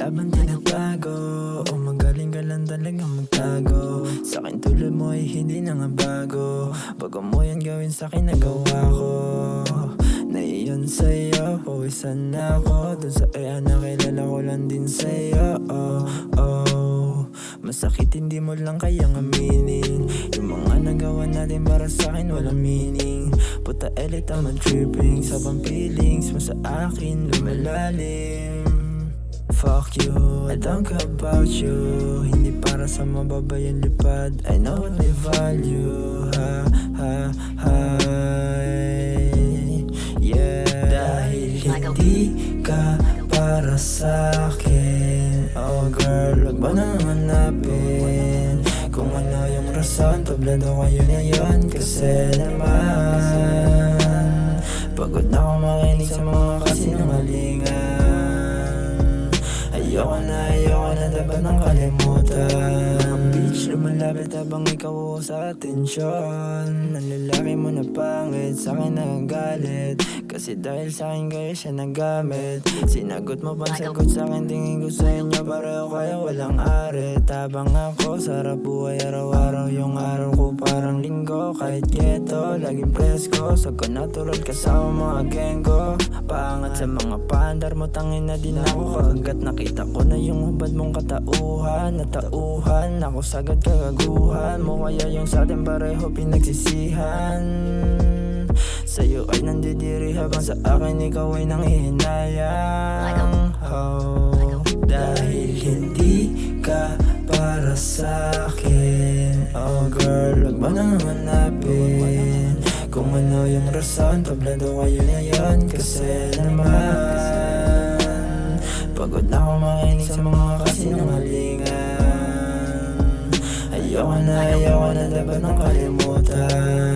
Wala bang tinatago o magaling ka lang talagang magtago? Sa'kin tulad mo ay hindi na nga bago. Bago mo yan gawin sa'kin nagawa ko. Naiyon sa'yo, pawisan na ako. Dun sa nakilala ko lang din sa'yo. Masakit hindi mo lang kayang aminin. Yung mga nagawa natin para sa'kin walang meaning. Puta elit naman tripping. Sabang feelings mo sa akin lumalalim. Fuck you, I don't care about you. Hindi para sa mababa yung lipad. I know what they value. Yeah. Dahil hindi ka para sa'kin. Oh girl, wag mo nang hanapin kung ano yung rason. Tablado kayo na yun. Kasi naman pagod na ako makinig sa mga kasinungalingan. Ayoko na dapat ng kalimutan. Bitch, lumalapit habang ikaw sa atensyon. Ang lalaki mo na pangit, sa'kin nagagalit. Kasi dahil sa'kin kayo siya nagamit. Sinagot mo pang sagot sa'kin, tingin ko sa inyo pareho kayo walang ari. Tabang ako, sarap buhay araw-araw. Yung araw ko parang linggo. Kahit ghetto, laging presko. Sag ko natural kasama mga gang ko. Paangat sa mga pandar mo, tangin na din ako. Kagagat nakita ko na yung hubad mong katauhan. Natauhan ako sagad kagaguhan mo. Kaya yung sa atin pareho pinagsisihan. Sa'yo ay nandidiri habang sa akin ikaw ay nanghihinayang. Dahil hindi ka para sa'kin. Oh girl, wag mo nang hanapin kung ano yung rason. Tablado kayo na yun. Kasi naman pagod na ako makinig sa mga kasinungalingan. Ayoko na dapat ng kalimutan.